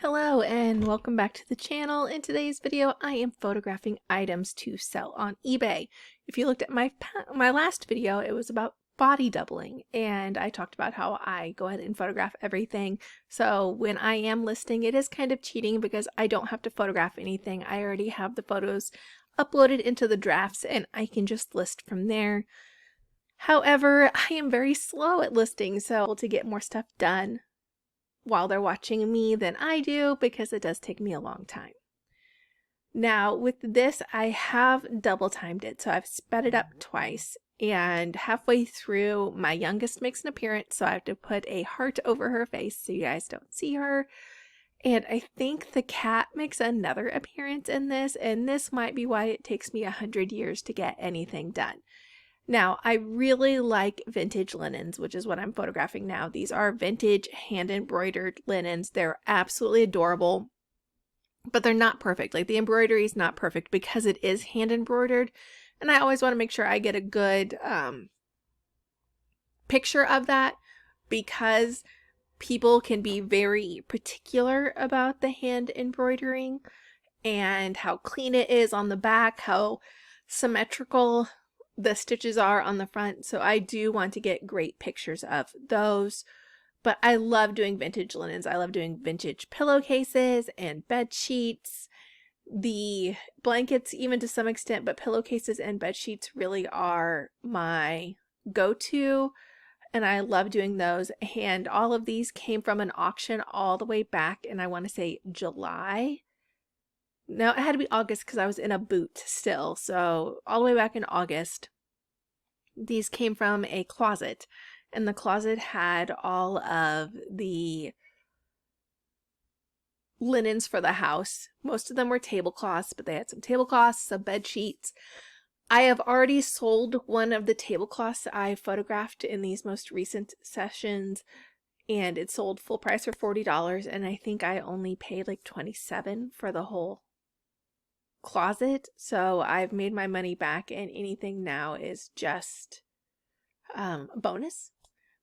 Hello and welcome back to the channel. In today's video, I am photographing items to sell on eBay. If you looked at my last video, it was about body doubling, and I talked about how I go ahead and photograph everything. So when I am listing, it is kind of cheating because I don't have to photograph anything. I already have the photos uploaded into the drafts and I can just list from there. However, I am very slow at listing, so to get more stuff done while they're watching me than I do, because it does take me a long time. Now with this, I have double timed it, so I've sped it up twice, and halfway through my youngest makes an appearance, so I have to put a heart over her face so you guys don't see her. And I think the cat makes another appearance in this, and this might be why it takes me 100 years to get anything done. Now, I really like vintage linens, which is what I'm photographing now. These are vintage hand-embroidered linens. They're absolutely adorable, but they're not perfect. Like, the embroidery is not perfect because it is hand-embroidered, and I always want to make sure I get a good picture of that, because people can be very particular about the hand embroidering and how clean it is on the back, how symmetrical the stitches are on the front. So I do want to get great pictures of those. But I love doing vintage linens. I love doing vintage pillowcases and bed sheets, the blankets even to some extent, but pillowcases and bed sheets really are my go-to, and I love doing those. And all of these came from an auction all the way back, and I want to say July. No, it had to be August because I was in a boot still. So all the way back in August, these came from a closet, and the closet had all of the linens for the house. Most of them were tablecloths, but they had some tablecloths, some bed sheets. I have already sold one of the tablecloths I photographed in these most recent sessions, and it sold full price for $40, and I think I only paid like $27 for the whole closet. So I've made my money back, and anything now is just a bonus,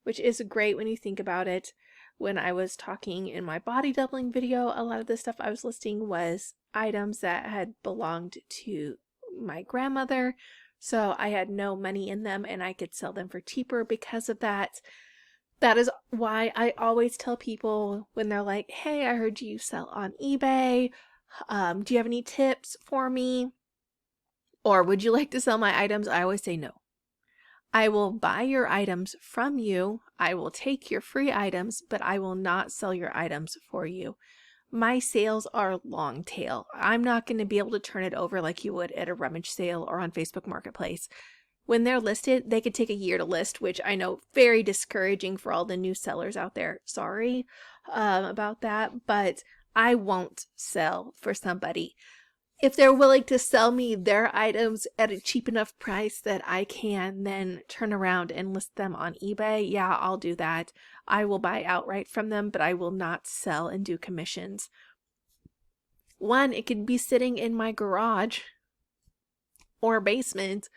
which is great when you think about it. When I was talking in my body doubling video, a lot of the stuff I was listing was items that had belonged to my grandmother, so I had no money in them and I could sell them for cheaper because of that. That is why I always tell people when they're like, hey, I heard you sell on eBay. Do you have any tips for me? Or would you like to sell my items? I always say no. I will buy your items from you. I will take your free items, but I will not sell your items for you. My sales are long tail. I'm not going to be able to turn it over like you would at a rummage sale or on Facebook Marketplace. When they're listed, they could take a year to list, which I know very discouraging for all the new sellers out there. Sorry about that, but I won't sell for somebody. If they're willing to sell me their items at a cheap enough price that I can then turn around and list them on eBay, yeah, I'll do that. I will buy outright from them, but I will not sell and do commissions. One, it could be sitting in my garage or basement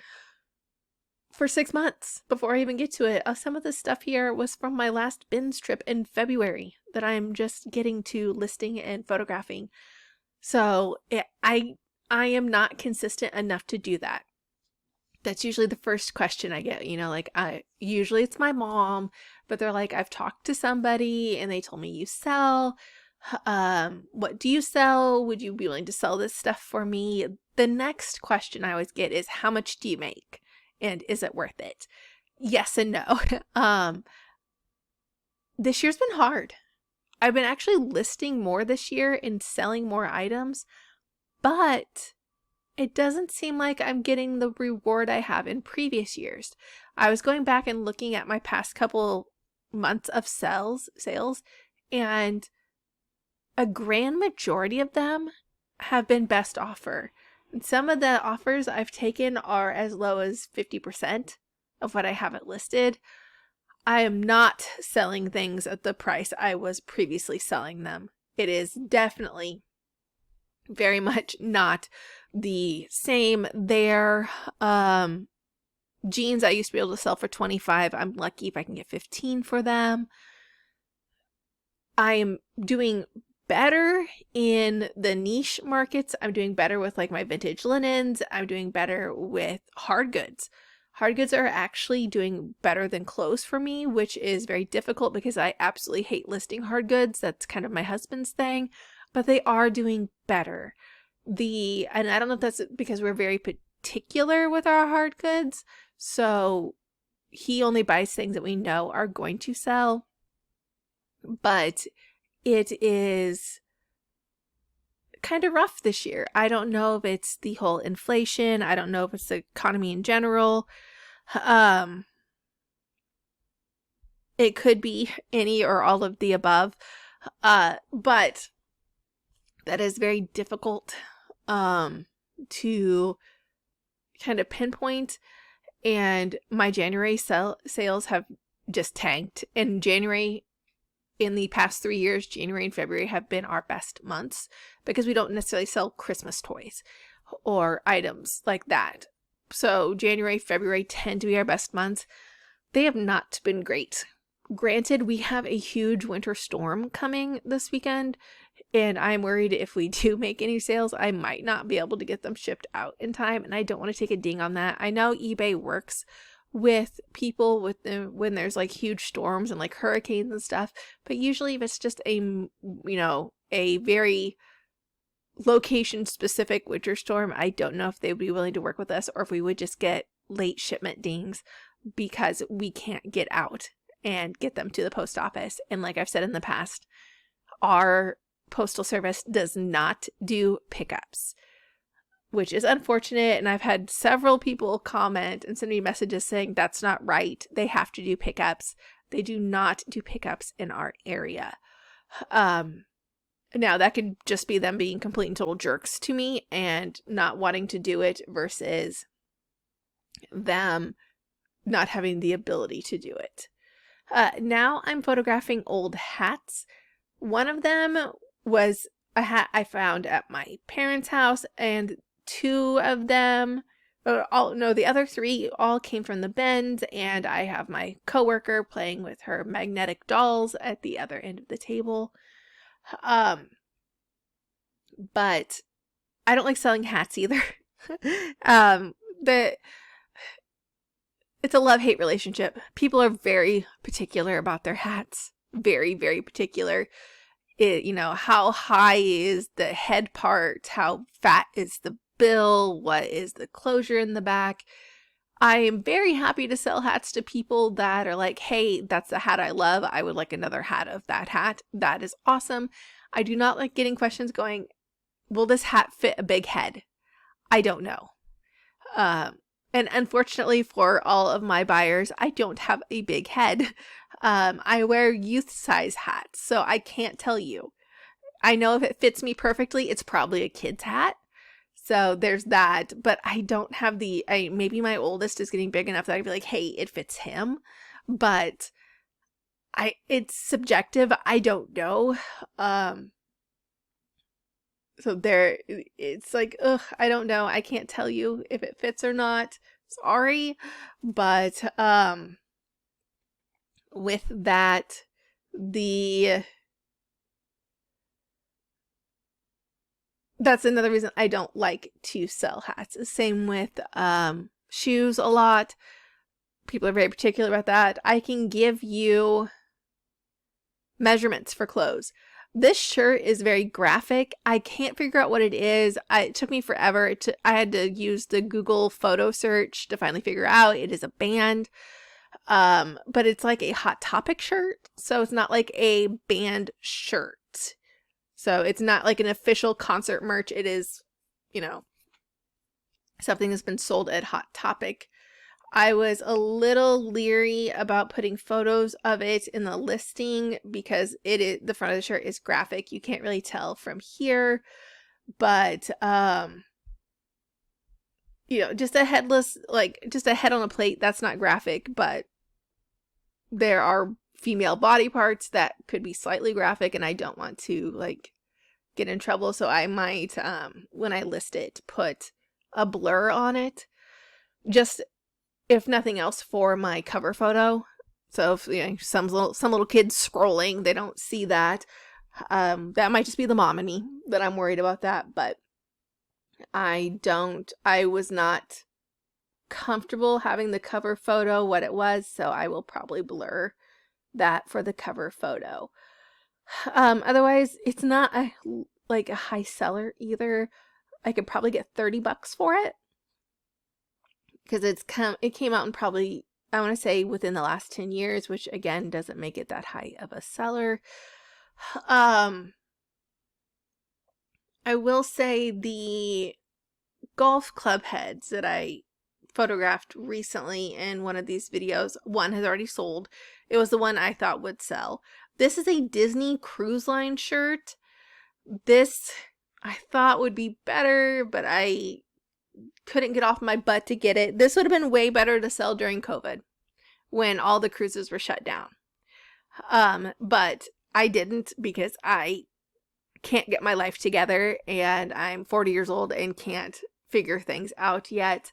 for 6 months before I even get to it. Some of the stuff here was from my last bins trip in February that I'm just getting to listing and photographing. So I am not consistent enough to do that. That's usually the first question I get, like usually it's my mom, but they're like, I've talked to somebody and they told me you sell. What do you sell? Would you be willing to sell this stuff for me? The next question I always get is, how much do you make? And is it worth it? Yes and no. This year's been hard. I've been actually listing more this year and selling more items, but it doesn't seem like I'm getting the reward I have in previous years. I was going back and looking at my past couple months of sales, and a grand majority of them have been best offer. And some of the offers I've taken are as low as 50% of what I have it listed. I am not selling things at the price I was previously selling them. It is definitely very much not the same there. Jeans I used to be able to sell for $25. I'm lucky if I can get $15 for them. I am doing better in the niche markets. I'm doing better with like my vintage linens. I'm doing better with hard goods. Hard goods are actually doing better than clothes for me, which is very difficult because I absolutely hate listing hard goods. That's kind of my husband's thing, but they are doing better. And I don't know if that's because we're very particular with our hard goods. So he only buys things that we know are going to sell, but it is kind of rough this year. I don't know if it's the whole inflation. I don't know if it's the economy in general. It could be any or all of the above. But that is very difficult to kind of pinpoint. And my January sales have just tanked. In January, in the past 3 years, January and February have been our best months because we don't necessarily sell Christmas toys or items like that. So January, February tend to be our best months. They have not been great. Granted, we have a huge winter storm coming this weekend, and I'm worried if we do make any sales, I might not be able to get them shipped out in time, and I don't want to take a ding on that. I know eBay works with people when there's like huge storms and like hurricanes and stuff, but usually if it's just a very location specific winter storm, I don't know if they would be willing to work with us or if we would just get late shipment dings because we can't get out and get them to the post office. And like I've said in the past, our postal service does not do pickups, which is unfortunate. And I've had several people comment and send me messages saying that's not right. They have to do pickups. They do not do pickups in our area. Now that could just be them being complete and total jerks to me and not wanting to do it versus them not having the ability to do it. Now I'm photographing old hats. One of them was a hat I found at my parents' house, and two of them, the other three all came from the Bends, and I have my coworker playing with her magnetic dolls at the other end of the table. But I don't like selling hats either. It's a love-hate relationship. People are very particular about their hats. Very, very particular. How high is the head part? How fat is the bill? What is the closure in the back? I am very happy to sell hats to people that are like, hey, that's the hat I love. I would like another hat of that hat. That is awesome. I do not like getting questions going, will this hat fit a big head? I don't know. And unfortunately for all of my buyers, I don't have a big head. I wear youth size hats, so I can't tell you. I know if it fits me perfectly, it's probably a kid's hat. So there's that, but I don't have maybe my oldest is getting big enough that I'd be like, hey, it fits him. But it's subjective. I don't know. So it's like, I don't know. I can't tell you if it fits or not. Sorry. But, with that, that's another reason I don't like to sell hats. Same with, shoes a lot. People are very particular about that. I can give you measurements for clothes. This shirt is very graphic. I can't figure out what it is. It took me forever. I had to use the Google photo search to finally figure out it is a band. But it's like a Hot Topic shirt. So it's not like a band shirt. So it's not like an official concert merch. It is, something that's been sold at Hot Topic. I was a little leery about putting photos of it in the listing because the front of the shirt is graphic. You can't really tell from here, but just a headless, just a head on a plate, that's not graphic, but there are female body parts that could be slightly graphic, and I don't want to get in trouble, so I might when I list it put a blur on it, just if nothing else for my cover photo. So if some little kids scrolling, they don't see that. That might just be the mom in me that I'm worried about that, but I was not comfortable having the cover photo what it was, so I will probably blur that for the cover photo. Otherwise, it's not like a high seller either. I could probably get $30 for it because it came out in probably, I want to say, within the last 10 years, which again doesn't make it that high of a seller. I will say the golf club heads that I photographed recently in one of these videos, one has already sold. It was the one I thought would sell. This is a Disney Cruise Line shirt. This I thought would be better, but I couldn't get off my butt to get it. This would have been way better to sell during COVID when all the cruises were shut down. But I didn't because I can't get my life together and I'm 40 years old and can't figure things out yet.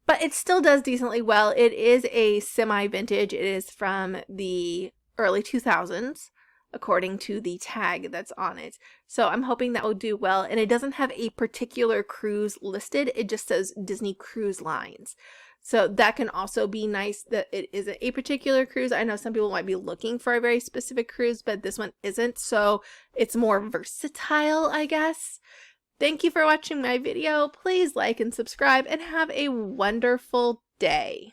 But it still does decently well. It is a semi-vintage. It is from the early 2000s, according to the tag that's on it. So I'm hoping that will do well. And it doesn't have a particular cruise listed. It just says Disney Cruise Lines. So that can also be nice that it isn't a particular cruise. I know some people might be looking for a very specific cruise, but this one isn't. So it's more versatile, I guess. Thank you for watching my video. Please like and subscribe and have a wonderful day.